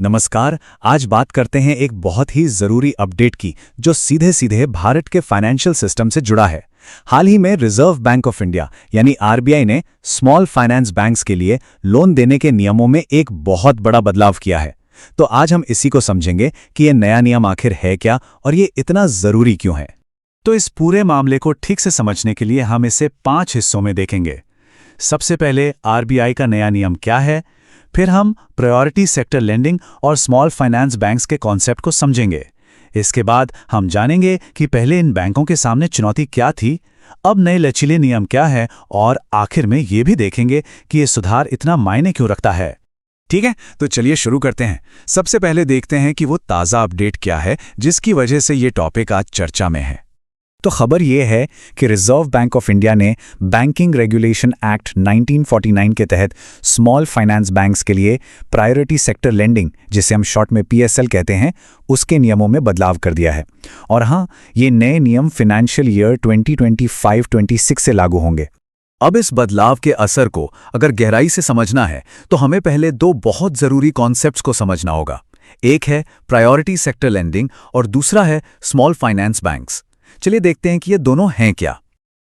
नमस्कार। आज बात करते हैं एक बहुत ही ज़रूरी अपडेट की जो सीधे सीधे भारत के फाइनेंशियल सिस्टम से जुड़ा है। हाल ही में रिजर्व बैंक ऑफ इंडिया यानी आरबीआई ने स्मॉल फाइनेंस बैंक्स के लिए लोन देने के नियमों में एक बहुत बड़ा बदलाव किया है। तो आज हम इसी को समझेंगे कि ये नया नियम आखिर है क्या और ये इतना ज़रूरी क्यों है। तो इस पूरे मामले को ठीक से समझने के लिए हम इसे 5 हिस्सों में देखेंगे। सबसे पहले आरबीआई का नया नियम क्या है, फिर हम प्रायोरिटी सेक्टर लेंडिंग और स्मॉल फाइनेंस बैंक्स के कॉन्सेप्ट को समझेंगे। इसके बाद हम जानेंगे कि पहले इन बैंकों के सामने चुनौती क्या थी, अब नए लचीले नियम क्या है और आखिर में ये भी देखेंगे कि ये सुधार इतना मायने क्यों रखता है। ठीक है, तो चलिए शुरू करते हैं। सबसे पहले देखते हैं कि वो ताज़ा अपडेट क्या है जिसकी वजह से ये टॉपिक आज चर्चा में है। तो खबर ये है कि रिजर्व बैंक ऑफ इंडिया ने बैंकिंग रेगुलेशन एक्ट 1949 के तहत स्मॉल फाइनेंस बैंक्स के लिए प्रायोरिटी सेक्टर लेंडिंग, जिसे हम शॉर्ट में पीएसएल कहते हैं, उसके नियमों में बदलाव कर दिया है। और हाँ, ये नए नियम फाइनेंशियल ईयर 2025-26 से लागू होंगे। अब इस बदलाव के असर को अगर गहराई से समझना है तो हमें पहले दो बहुत ज़रूरी कॉन्सेप्ट्स को समझना होगा। एक है प्रायोरिटी सेक्टर लेंडिंग और दूसरा है स्मॉल फाइनेंस बैंक्स। चलिए देखते हैं कि ये दोनों हैं क्या।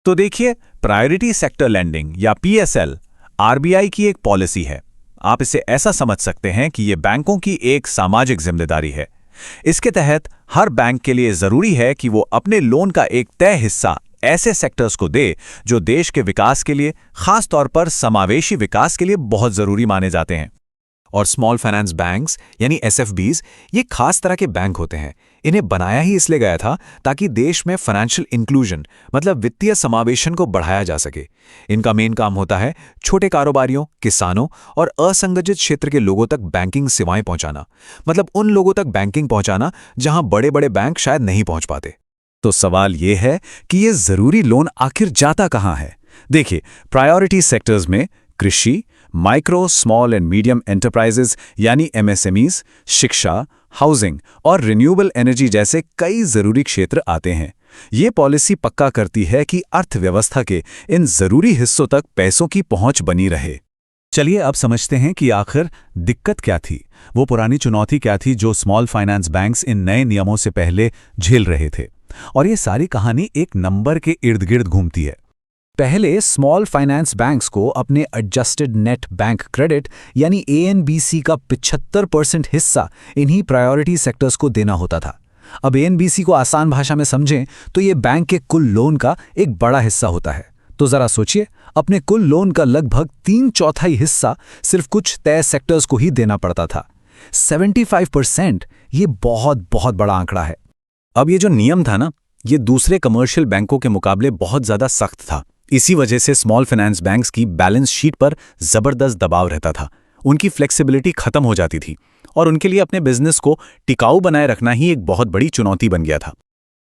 तो देखिए, प्रायोरिटी सेक्टर लेंडिंग या पीएसएल आरबीआई की एक पॉलिसी है। आप इसे ऐसा समझ सकते हैं कि ये बैंकों की एक सामाजिक जिम्मेदारी है। इसके तहत हर बैंक के लिए जरूरी है कि वो अपने लोन का एक तय हिस्सा ऐसे सेक्टर्स को दे जो देश के विकास के लिए, खास तौर पर समावेशी विकास के लिए बहुत जरूरी माने जाते हैं। और स्मॉल फाइनेंस बैंक्स यानी एसएफबीज ये खास तरह के बैंक होते हैं। इन्हें बनाया ही इसलिए गया था ताकि देश में फाइनेंशियल इंक्लूजन मतलब वित्तीय समावेशन को बढ़ाया जा सके। इनका मेन काम होता है छोटे कारोबारियों, किसानों और असंगठित क्षेत्र के लोगों तक बैंकिंग सेवाएं पहुंचाना, मतलब उन लोगों तक बैंकिंग पहुंचाना जहां बड़े बड़े बैंक शायद नहीं पहुंच पाते। तो सवाल ये है कि ये जरूरी लोन आखिर जाता कहां है। देखिए, प्रायोरिटी सेक्टर्स में कृषि, micro, small and medium enterprises यानी एमएसएमईज, शिक्षा, हाउसिंग और रिन्यूएबल एनर्जी जैसे कई जरूरी क्षेत्र आते हैं। ये पॉलिसी पक्का करती है कि अर्थव्यवस्था के इन जरूरी हिस्सों तक पैसों की पहुंच बनी रहे। चलिए अब समझते हैं कि आखिर दिक्कत क्या थी, वो पुरानी चुनौती क्या थी जो स्मॉल फाइनेंस बैंक्स इन नए नियमों से पहले झेल रहे थे। और ये सारी कहानी एक नंबर के इर्द गिर्द घूमती है। पहले स्मॉल फाइनेंस बैंक्स को अपने एडजस्टेड नेट बैंक क्रेडिट यानी एएनबीसी का 75% हिस्सा इन्हीं प्रायोरिटी सेक्टर्स को देना होता था। अब एएनबीसी को आसान भाषा में समझें तो ये बैंक के कुल लोन का एक बड़ा हिस्सा होता है। तो जरा सोचिए, अपने कुल लोन का लगभग 3/4 हिस्सा सिर्फ कुछ तय सेक्टर्स को ही देना पड़ता था। 75%, ये बहुत बहुत बड़ा आंकड़ा है। अब ये जो नियम था ना, ये दूसरे कमर्शियल बैंकों के मुकाबले बहुत ज़्यादा सख्त था। इसी वजह से स्मॉल फाइनेंस बैंक्स की बैलेंस शीट पर ज़बरदस्त दबाव रहता था। उनकी फ्लेक्सिबिलिटी खत्म हो जाती थी और उनके लिए अपने बिजनेस को टिकाऊ बनाए रखना ही एक बहुत बड़ी चुनौती बन गया था।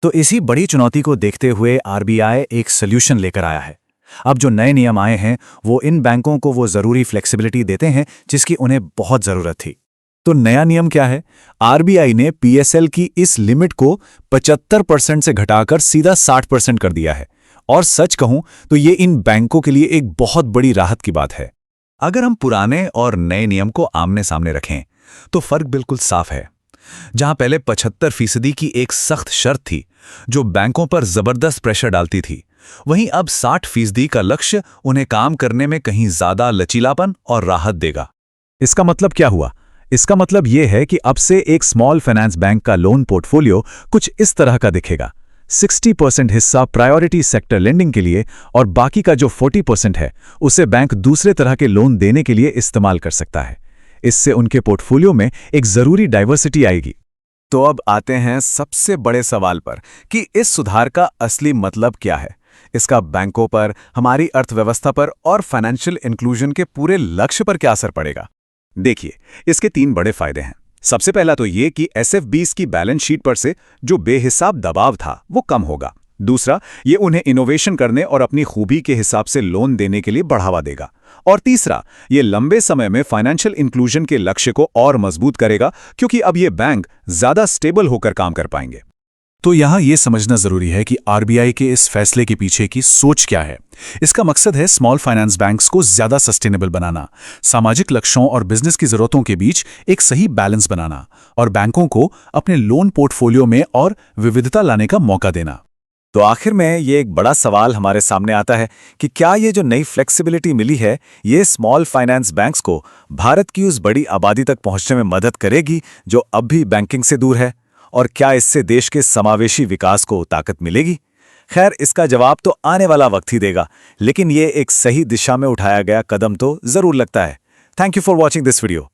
तो इसी बड़ी चुनौती को देखते हुए आरबीआई एक सॉल्यूशन लेकर आया है। अब जो नए नियम आए हैं वो इन बैंकों को वो ज़रूरी फ्लेक्सिबिलिटी देते हैं जिसकी उन्हें बहुत ज़रूरत थी। तो नया नियम क्या है? आरबीआई ने पीएसएल की इस लिमिट को 75% से घटाकर सीधा 60% कर दिया है। और सच कहूं तो ये इन बैंकों के लिए एक बहुत बड़ी राहत की बात है। अगर हम पुराने और नए नियम को आमने सामने रखें तो फर्क बिल्कुल साफ है। जहां पहले 75% की एक सख्त शर्त थी जो बैंकों पर जबरदस्त प्रेशर डालती थी, वहीं अब 60% का लक्ष्य उन्हें काम करने में कहीं ज्यादा लचीलापन और राहत देगा। इसका मतलब क्या हुआ? इसका मतलब यह है कि अब से एक स्मॉल फाइनेंस बैंक का लोन पोर्टफोलियो कुछ इस तरह का दिखेगा। 60% हिस्सा प्रायोरिटी सेक्टर लेंडिंग के लिए और बाकी का जो 40% है उसे बैंक दूसरे तरह के लोन देने के लिए इस्तेमाल कर सकता है। इससे उनके पोर्टफोलियो में एक जरूरी डाइवर्सिटी आएगी। तो अब आते हैं सबसे बड़े सवाल पर कि इस सुधार का असली मतलब क्या है। इसका बैंकों पर, हमारी अर्थव्यवस्था पर और फाइनेंशियल इंक्लूजन के पूरे लक्ष्य पर क्या असर पड़ेगा। देखिए, इसके 3 बड़े फायदे हैं। सबसे पहला तो ये कि एसएफबीज की बैलेंस शीट पर से जो बेहिसाब दबाव था वो कम होगा। दूसरा, ये उन्हें इनोवेशन करने और अपनी खूबी के हिसाब से लोन देने के लिए बढ़ावा देगा। और तीसरा, ये लंबे समय में फाइनेंशियल इंक्लूजन के लक्ष्य को और मजबूत करेगा क्योंकि अब ये बैंक ज्यादा स्टेबल होकर काम कर पाएंगे। तो यहाँ ये समझना जरूरी है कि आरबीआई के इस फैसले के पीछे की सोच क्या है। इसका मकसद है स्मॉल फाइनेंस बैंक्स को ज्यादा सस्टेनेबल बनाना, सामाजिक लक्ष्यों और बिजनेस की जरूरतों के बीच एक सही बैलेंस बनाना और बैंकों को अपने लोन पोर्टफोलियो में और विविधता लाने का मौका देना। तो आखिर में ये एक बड़ा सवाल हमारे सामने आता है कि क्या ये जो नई फ्लेक्सिबिलिटी मिली है, ये स्मॉल फाइनेंस बैंक्स को भारत की उस बड़ी आबादी तक पहुंचने में मदद करेगी जो अब भी बैंकिंग से दूर है? और क्या इससे देश के समावेशी विकास को ताकत मिलेगी? खैर, इसका जवाब तो आने वाला वक्त ही देगा, लेकिन ये एक सही दिशा में उठाया गया कदम तो जरूर लगता है। Thank you for watching this video.